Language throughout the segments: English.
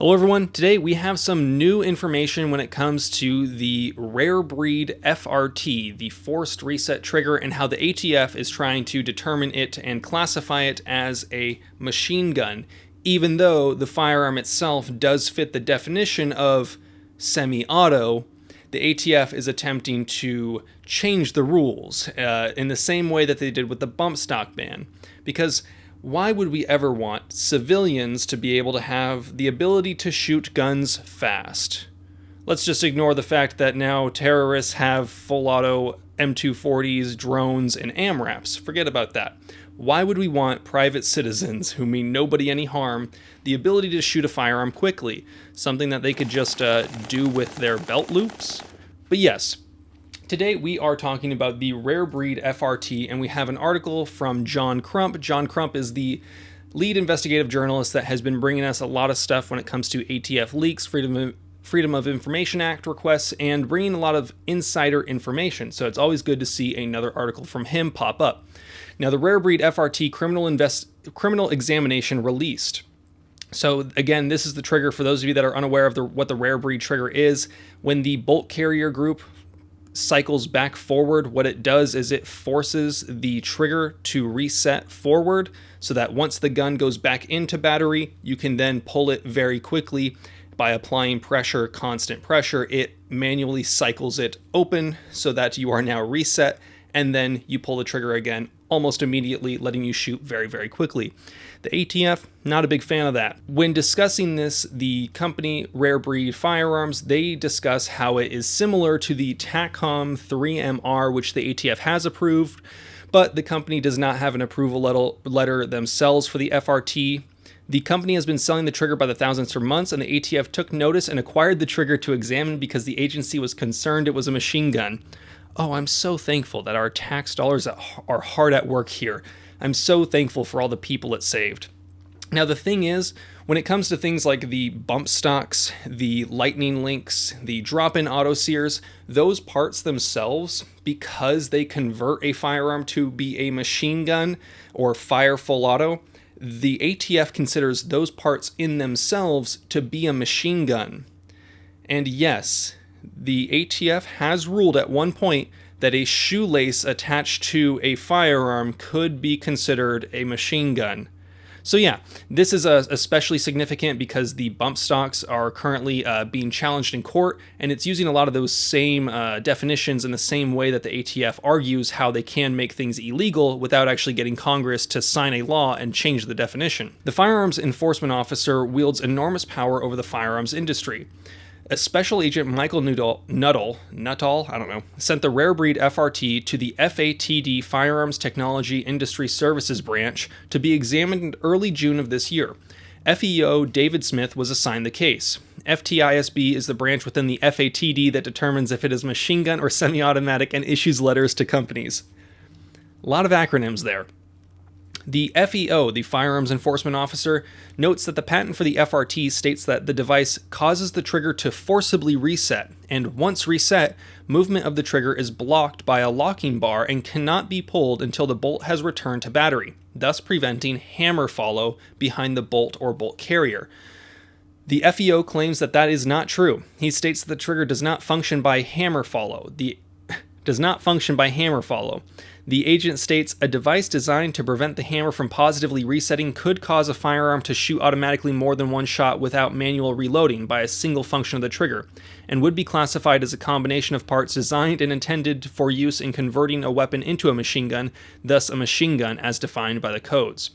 Hello everyone, today we have some new information when it comes to the rare breed FRT, the forced reset trigger, and how the ATF is trying to determine it and classify it as a machine gun, even though the firearm itself does fit the definition of semi-auto. The ATF is attempting to change the rules in the same way that they did with the bump stock ban, because why would we ever want civilians to be able to have the ability to shoot guns fast? Let's just ignore the fact that now terrorists have full auto M240s, drones, and AMRAPs. Forget about that. Why would we want private citizens, who mean nobody any harm, the ability to shoot a firearm quickly? Something that they could just do with their belt loops? But yes, today we are talking about the rare breed FRT, and we have an article from John Crump. John Crump is the lead investigative journalist that has been bringing us a lot of stuff when it comes to ATF leaks, Freedom of Information Act requests, and bringing a lot of insider information. So it's always good to see another article from him pop up. Now, the rare breed FRT criminal examination released. So again, this is the trigger for those of you that are unaware of what the rare breed trigger is. When the bolt carrier group cycles back forward, what it does is it forces the trigger to reset forward so that once the gun goes back into battery, you can then pull it very quickly by applying pressure, constant pressure. It manually cycles it open so that you are now reset, and then you pull the trigger again almost immediately, letting you shoot very, very quickly. The ATF, not a big fan of that. When discussing this, the company Rare Breed Firearms, they discuss how it is similar to the TACOM 3MR, which the ATF has approved, but the company does not have an approval letter themselves for the FRT. The company has been selling the trigger by the thousands for months, and the ATF took notice and acquired the trigger to examine because the agency was concerned it was a machine gun. Oh, I'm so thankful that our tax dollars are hard at work here. I'm so thankful for all the people it saved. Now, the thing is, when it comes to things like the bump stocks, the lightning links, the drop-in auto sears, those parts themselves, because they convert a firearm to be a machine gun or fire full auto, the ATF considers those parts in themselves to be a machine gun. And yes, the ATF has ruled at one point that a shoelace attached to a firearm could be considered a machine gun. So yeah, this is especially significant because the bump stocks are currently being challenged in court, and it's using a lot of those same definitions in the same way that the ATF argues how they can make things illegal without actually getting Congress to sign a law and change the definition. The firearms enforcement officer wields enormous power over the firearms industry. A special agent, Michael Nuttall, sent the rare breed FRT to the FATD Firearms Technology Industry Services Branch to be examined in early June of this year. FEO David Smith was assigned the case. FTISB is the branch within the FATD that determines if it is machine gun or semi-automatic and issues letters to companies. A lot of acronyms there. The FEO, the Firearms Enforcement Officer, notes that the patent for the FRT states that the device causes the trigger to forcibly reset, and once reset, movement of the trigger is blocked by a locking bar and cannot be pulled until the bolt has returned to battery, thus preventing hammer follow behind the bolt or bolt carrier. The FEO claims that that is not true. He states that the trigger does not function by hammer follow. The agent states a device designed to prevent the hammer from positively resetting could cause a firearm to shoot automatically more than one shot without manual reloading by a single function of the trigger, and would be classified as a combination of parts designed and intended for use in converting a weapon into a machine gun, thus a machine gun as defined by the codes.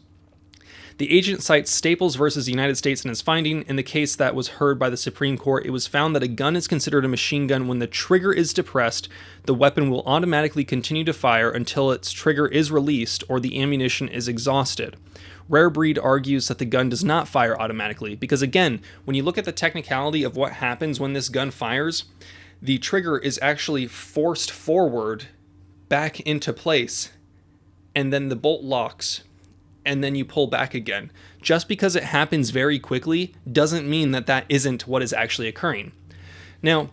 The agent cites Staples versus the United States in his finding. In the case that was heard by the Supreme Court, it was found that a gun is considered a machine gun when the trigger is depressed, the weapon will automatically continue to fire until its trigger is released or the ammunition is exhausted. Rare Breed argues that the gun does not fire automatically because, again, when you look at the technicality of what happens when this gun fires, the trigger is actually forced forward back into place, and then the bolt locks, and then you pull back again. Just because it happens very quickly doesn't mean that that isn't what is actually occurring. Now,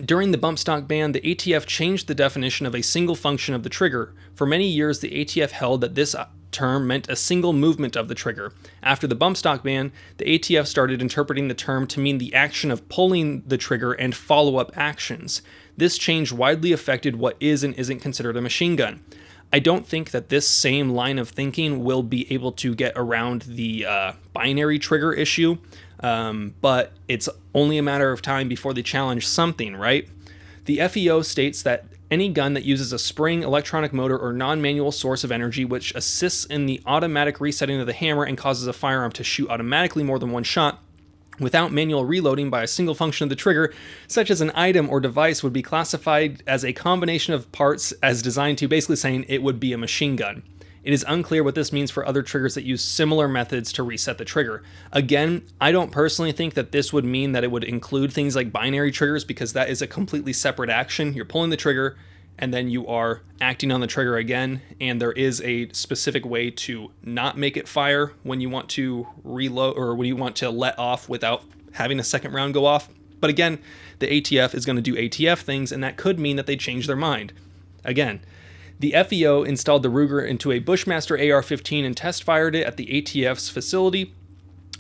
during the bump stock ban, the ATF changed the definition of a single function of the trigger. For many years, the ATF held that this term meant a single movement of the trigger. After the bump stock ban, the ATF started interpreting the term to mean the action of pulling the trigger and follow-up actions. This change widely affected what is and isn't considered a machine gun. I don't think that this same line of thinking will be able to get around the binary trigger issue, but it's only a matter of time before they challenge something, right? The FEO states that any gun that uses a spring, electronic motor, or non-manual source of energy which assists in the automatic resetting of the hammer and causes a firearm to shoot automatically more than one shot without manual reloading by a single function of the trigger, such as an item or device, would be classified as a combination of parts as designed to, basically saying it would be a machine gun. It is unclear what this means for other triggers that use similar methods to reset the trigger. Again, I don't personally think that this would mean that it would include things like binary triggers, because that is a completely separate action. You're pulling the trigger and then you are acting on the trigger again, and there is a specific way to not make it fire when you want to reload or when you want to let off without having a second round go off. But again, the ATF is going to do ATF things, and that could mean that they change their mind. Again, the FEO installed the Ruger into a Bushmaster AR-15 and test fired it at the ATF's facility.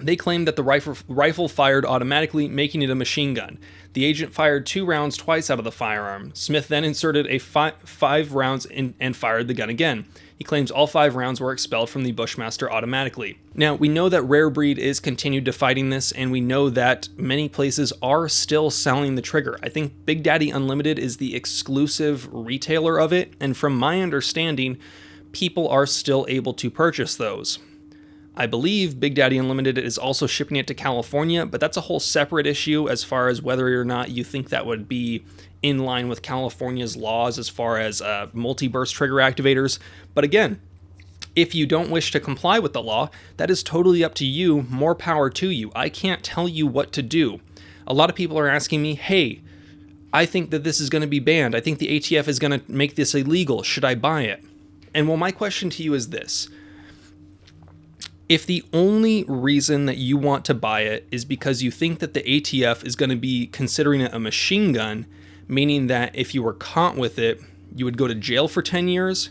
They claimed that the rifle fired automatically, making it a machine gun. The agent fired 2 rounds twice out of the firearm. Smith then inserted a 5 rounds and fired the gun again. He claims all 5 rounds were expelled from the Bushmaster automatically. Now, we know that Rare Breed is continued to fighting this, and we know that many places are still selling the trigger. I think Big Daddy Unlimited is the exclusive retailer of it, and from my understanding, people are still able to purchase those. I believe Big Daddy Unlimited is also shipping it to California, but that's a whole separate issue as far as whether or not you think that would be in line with California's laws as far as multi-burst trigger activators. But again, if you don't wish to comply with the law, that is totally up to you. More power to you. I can't tell you what to do. A lot of people are asking me, hey, I think that this is going to be banned. I think the ATF is going to make this illegal. Should I buy it? And well, my question to you is this. If the only reason that you want to buy it is because you think that the ATF is going to be considering it a machine gun, meaning that if you were caught with it, you would go to jail for 10 years,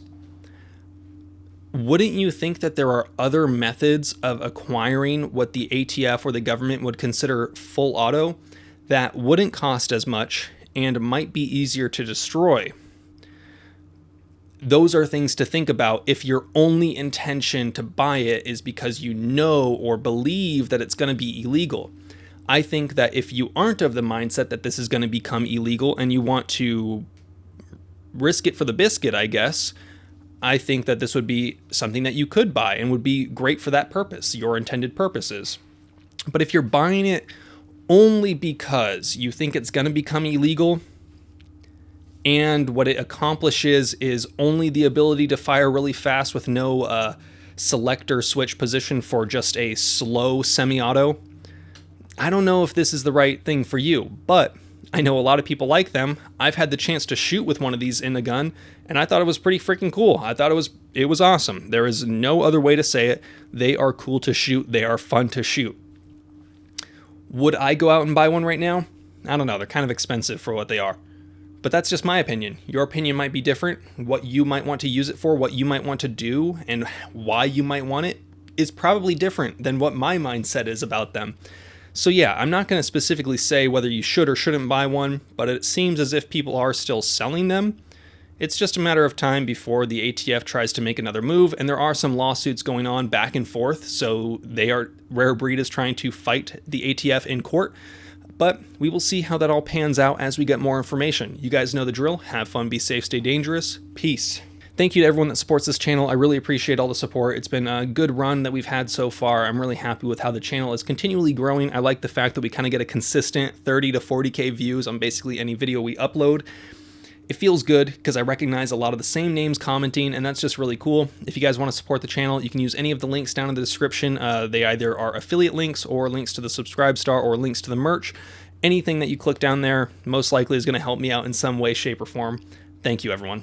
wouldn't you think that there are other methods of acquiring what the ATF or the government would consider full auto that wouldn't cost as much and might be easier to destroy? Those are things to think about if your only intention to buy it is because you know or believe that it's going to be illegal. I think that if you aren't of the mindset that this is going to become illegal and you want to risk it for the biscuit, I guess, I think that this would be something that you could buy and would be great for that purpose, your intended purposes. But if you're buying it only because you think it's going to become illegal, and what it accomplishes is only the ability to fire really fast with no selector switch position for just a slow semi-auto, I don't know if this is the right thing for you, but I know a lot of people like them. I've had the chance to shoot with one of these in the gun, and I thought it was pretty freaking cool. I thought it was awesome. There is no other way to say it. They are cool to shoot. They are fun to shoot. Would I go out and buy one right now? I don't know. They're kind of expensive for what they are. But that's just my opinion. Your opinion might be different. What you might want to use it for, what you might want to do, and why you might want it is probably different than what my mindset is about them. So yeah, I'm not going to specifically say whether you should or shouldn't buy one, but it seems as if people are still selling them. It's just a matter of time before the ATF tries to make another move, and there are some lawsuits going on back and forth, so Rare Breed is trying to fight the ATF in court. But we will see how that all pans out as we get more information. You guys know the drill. Have fun, be safe, stay dangerous. Peace. Thank you to everyone that supports this channel. I really appreciate all the support. It's been a good run that we've had so far. I'm really happy with how the channel is continually growing. I like the fact that we kind of get a consistent 30 to 40K views on basically any video we upload. It feels good because I recognize a lot of the same names commenting, and that's just really cool. If you guys want to support the channel, you can use any of the links down in the description. They either are affiliate links or links to the Subscribe Star or links to the merch. Anything that you click down there most likely is going to help me out in some way, shape, or form. Thank you, everyone.